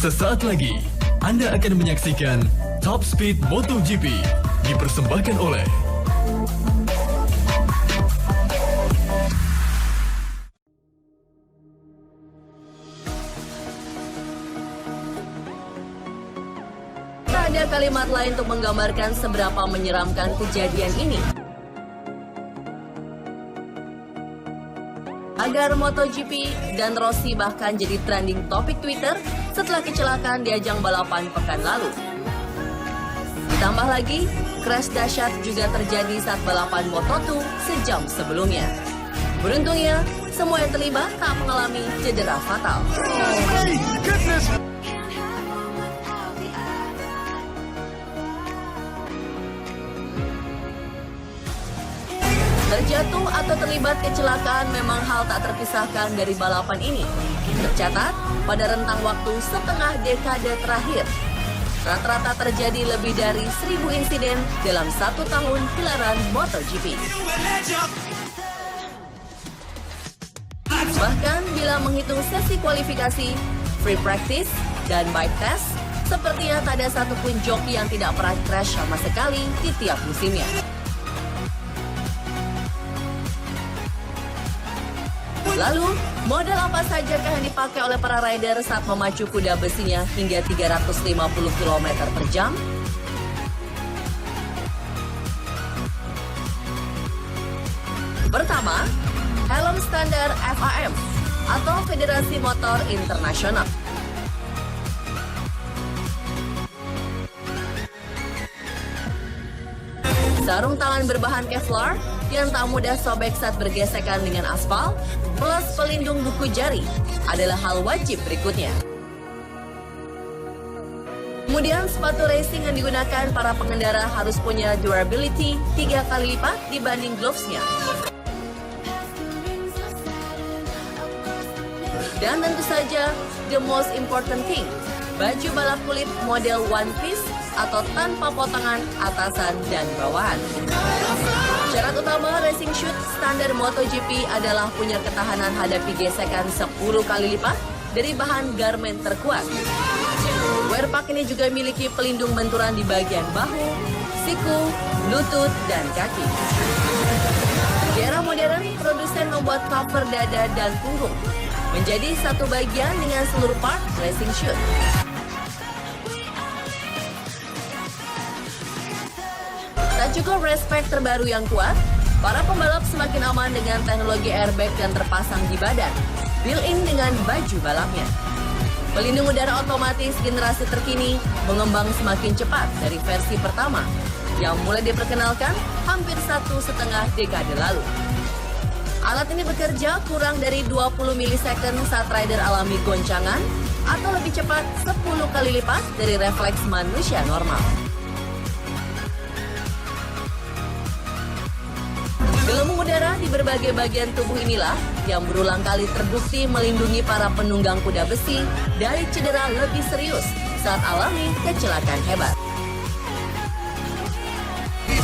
Sesaat lagi, Anda akan menyaksikan Top Speed MotoGP dipersembahkan oleh tak ada kalimat lain untuk menggambarkan seberapa menyeramkan kejadian ini. Agar MotoGP dan Rossi bahkan jadi trending topik Twitter setelah kecelakaan di ajang balapan pekan lalu. Ditambah lagi, crash dahsyat juga terjadi saat balapan Moto2 sejam sebelumnya. Beruntungnya, semua yang terlibat tak mengalami cedera fatal. Terjatuh atau terlibat kecelakaan memang hal tak terpisahkan dari balapan ini. Tercatat, pada rentang waktu setengah dekade terakhir, rata-rata terjadi lebih dari 1.000 insiden dalam 1 tahun gelaran MotoGP. Bahkan bila menghitung sesi kualifikasi, free practice, dan bike test, sepertinya tak ada satupun joki yang tidak pernah crash sama sekali di tiap musimnya. Lalu, modal apa sajakah yang dipakai oleh para rider saat memacu kuda besinya hingga 350 km per jam? Pertama, helm standar FIM atau Federasi Motor Internasional. Sarung tangan berbahan Kevlar yang tak mudah sobek saat bergesekan dengan aspal, plus pelindung buku jari adalah hal wajib berikutnya. Kemudian sepatu racing yang digunakan para pengendara harus punya durability 3 kali lipat dibanding gloves-nya. Dan tentu saja, the most important thing, baju balap kulit model one piece atau tanpa potongan atasan dan bawahan. Syarat utama racing shoes standar MotoGP adalah punya ketahanan hadapi gesekan 10 kali lipat dari bahan garment terkuat. Wear pack ini juga memiliki pelindung benturan di bagian bahu, siku, lutut, dan kaki. Di era modern, produsen membuat cover dada dan punggung menjadi satu bagian dengan seluruh part racing shoes. Tak cukup respek terbaru yang kuat, para pembalap semakin aman dengan teknologi airbag yang terpasang di badan, built-in dengan baju balapnya. Pelindung udara otomatis generasi terkini mengembang semakin cepat dari versi pertama, yang mulai diperkenalkan hampir 1,5 dekade lalu. Alat ini bekerja kurang dari 20 milisecond saat rider alami goncangan, atau lebih cepat 10 kali lipat dari refleks manusia normal. Gelembung udara di berbagai bagian tubuh inilah yang berulang kali terbukti melindungi para penunggang kuda besi dari cedera lebih serius saat alami kecelakaan hebat.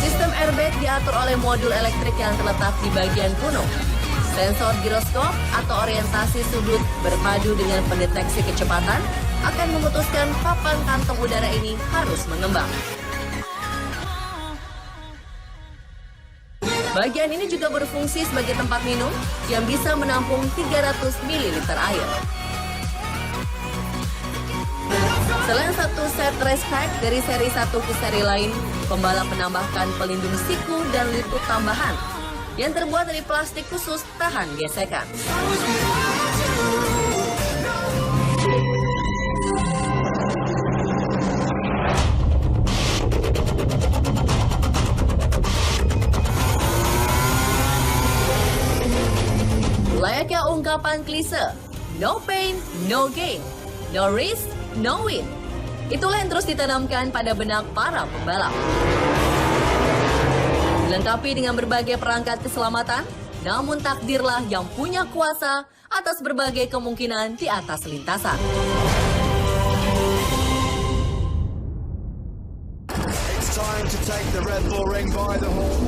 Sistem airbag diatur oleh modul elektrik yang terletak di bagian kuno. Sensor giroskop atau orientasi sudut berpadu dengan pendeteksi kecepatan akan memutuskan kapan kantong udara ini harus mengembang. Bagian ini juga berfungsi sebagai tempat minum yang bisa menampung 300 ml air. Selain satu set race pack dari seri 1 ke seri lain, pembalap menambahkan pelindung siku dan lutut tambahan yang terbuat dari plastik khusus tahan gesekan. Layaknya ungkapan klise, no pain, no gain, no risk, no win. Itulah yang terus ditanamkan pada benak para pembalap. Dilengkapi dengan berbagai perangkat keselamatan, namun takdirlah yang punya kuasa atas berbagai kemungkinan di atas lintasan.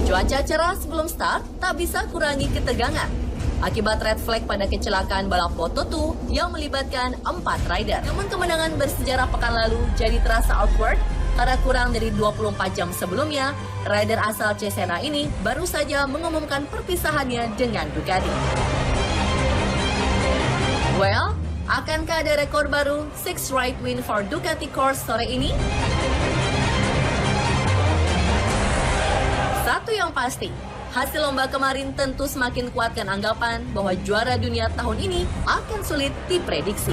Cuaca cerah sebelum start tak bisa kurangi ketegangan. akibat red flag pada kecelakaan balap Moto2 yang melibatkan 4 rider. Namun kemenangan bersejarah pekan lalu jadi terasa awkward karena kurang dari 24 jam sebelumnya, rider asal Cesena ini baru saja mengumumkan perpisahannya dengan Ducati. Well, akankah ada rekor baru 6 ride win for Ducati Course sore ini? Satu yang pasti, hasil lomba kemarin tentu semakin kuatkan anggapan bahwa juara dunia tahun ini akan sulit diprediksi.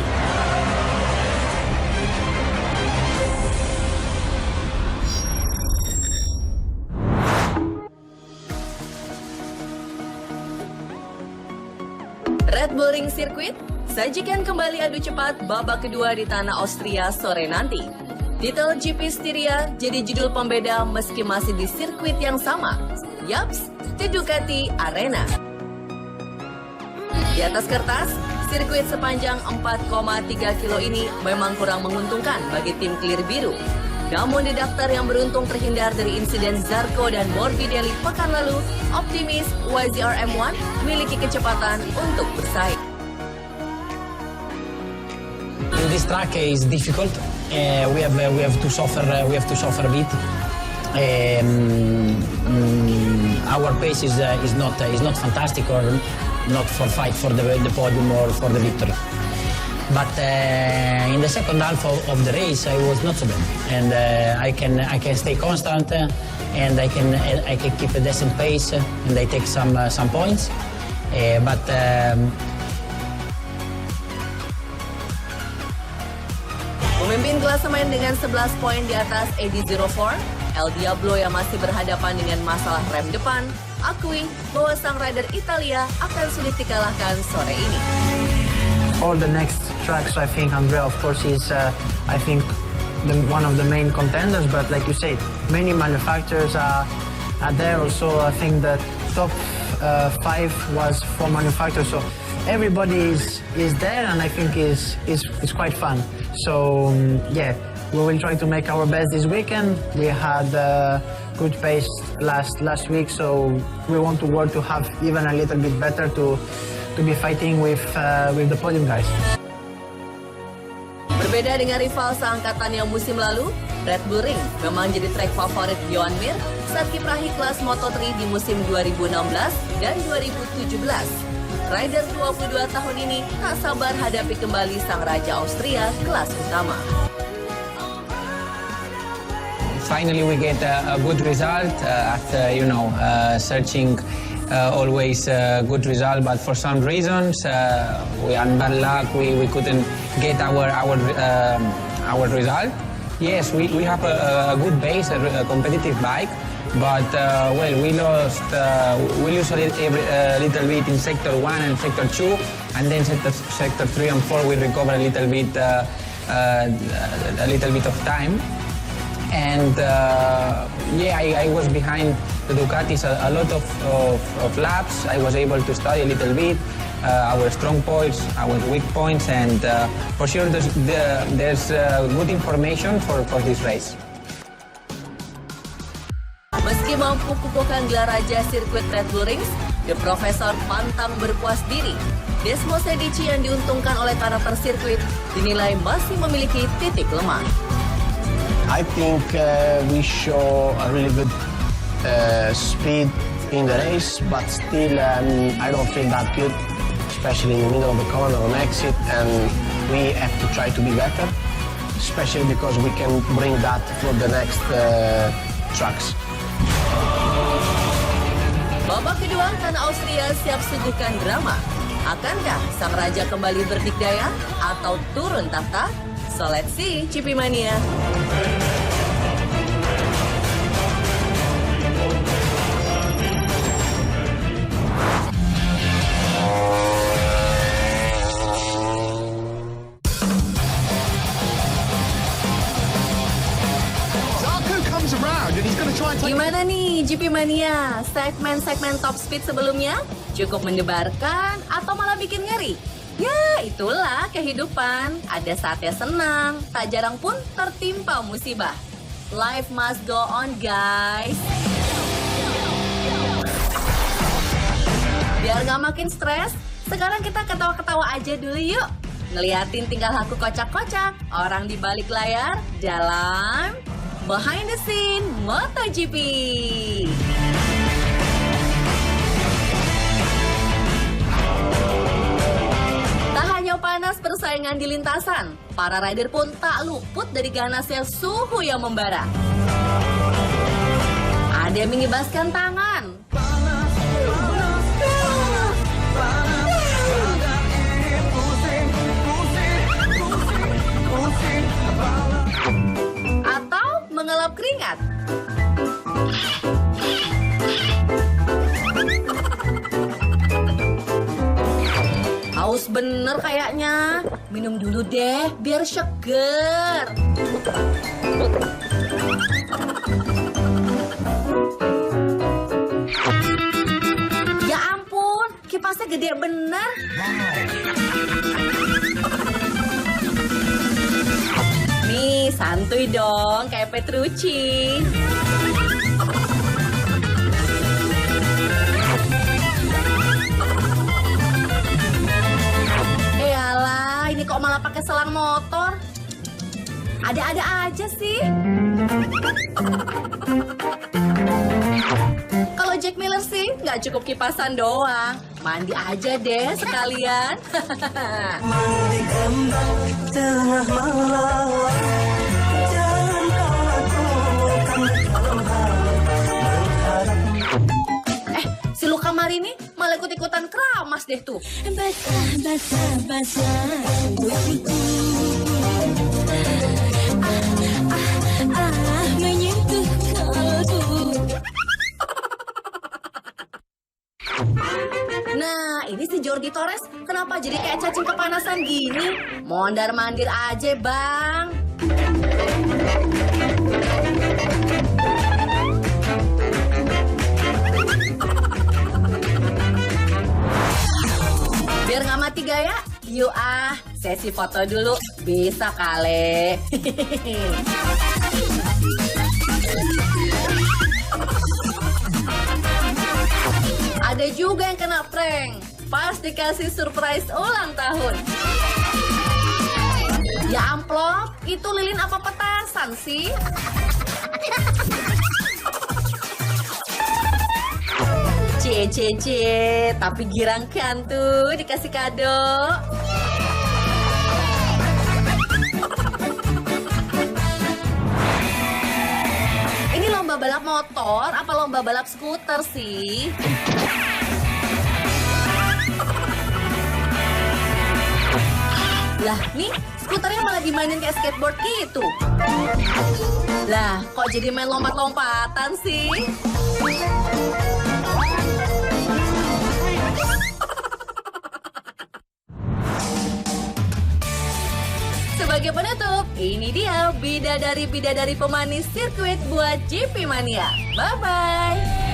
Red Bull Ring Circuit sajikan kembali adu cepat babak kedua di tanah Austria sore nanti. Titel GP Styria jadi judul pembeda meski masih di sirkuit yang sama. Yaps, di Ducati Arena. Di atas kertas, sirkuit sepanjang 4,3 kilo ini memang kurang menguntungkan bagi tim Clear Biru. Namun di daftar yang beruntung terhindar dari insiden Zarco dan Morbidelli pekan lalu, optimis YZR M1 memiliki kecepatan untuk bersaing. This track is difficult. We have to suffer a bit. Our pace is not fantastic or not for fight for the podium or for the victory. But in the second half of the race, I was not so bad, and I can stay constant, and I can keep a decent pace, and I take some points. Memimpin klasemen dengan 11 poin di atas AD04, El Diablo yang masih berhadapan dengan masalah rem depan, akui bahwa sang rider Italia akan sulit dikalahkan sore ini. All the next tracks, I think Andrea, of course, is one of the main contenders. But like you said, many manufacturers are there. Also, I think the top 5 was for manufacturers. So everybody is there, and I think is quite fun. So yeah, we will try to make our best this weekend. We had a good pace last week, so we want to work to have even a little bit better to be fighting with the podium guys. Berbeda dengan rival seangkatan yang musim lalu, Red Bull Ring memang jadi trek favorit Joan Mir saat kiprahi kelas Moto3 di musim 2016 dan 2017. Rider 22 tahun ini tak sabar hadapi kembali sang raja Austria kelas utama. Finally, we get a good result after searching always a good result, but for some reasons we had bad luck. We couldn't get our result. Yes, we have a good base, a competitive bike. But we lost a little bit in sector 1 and sector 2, and then sector 3 and 4 we recover a little bit of time. And I was behind the Ducatis a lot of laps. I was able to study a little bit our strong points, our weak points, and for sure there's good information for this race. Meski mampu kukuhkan gelar raja sirkuit Red Bull Rings, The Professor pantang berpuas diri. Desmos Edici yang diuntungkan oleh karakter sirkuit dinilai masih memiliki titik lemah. I think we show a really good speed in the race, but still I don't feel that good, especially in the middle of the corner on exit, and we have to try to be better, especially because we can bring that for the next tracks. Babak kedua, tanah Austria siap suguhkan drama. Akankah sang raja kembali berdikdaya atau turun tahta? So let's see, GP Mania. Gimana nih GP Mania? Segmen-segmen top speed sebelumnya cukup mendebarkan atau malah bikin ngeri? Ya itulah kehidupan, ada saatnya senang, tak jarang pun tertimpa musibah. Life must go on guys. Biar nggak makin stres, sekarang kita ketawa-ketawa aja dulu yuk. Ngeliatin tingkah laku kocak-kocak orang di balik layar dalam Behind the Scene MotoGP. Tak hanya panas persaingan di lintasan, para rider pun tak luput dari ganasnya suhu yang membara. Ada yang mengibaskan tangan, atau mengelap keringat. Haus bener kayaknya. Minum dulu deh biar seger. Ya ampun, kipasnya gede bener. Nih, santuy dong kayak Petrucci. Eyalah, ini kok malah pakai selang motor? Ada-ada aja sih. Kalau Jack Miller sih nggak cukup kipasan doang, mandi aja deh sekalian. Mandi kembang tengah malam, jangan kau lakukan kalau mengharap. Si Luca Marini malah ikut-ikutan keramas deh tuh. Basah menyentuh kalbu. Nah, ini si Jordi Torres kenapa jadi kayak cacing kepanasan gini? Mondar-mandir aja, Bang. Biar nggak mati gaya, yuk sesi foto dulu. Bisa kali. Ada juga yang kena prank pas dikasih surprise ulang tahun. Ya amplop, itu lilin apa petasan sih? Cie, tapi girang kan tuh dikasih kado. Ini lomba balap motor apa lomba balap skuter sih? Lah, nih skuternya malah dimainin kayak skateboard gitu. Lah, kok jadi main lompat-lompatan sih? Sebagai penutup, ini dia bidadari-bidadari pemanis sirkuit buat GP Mania. Bye-bye!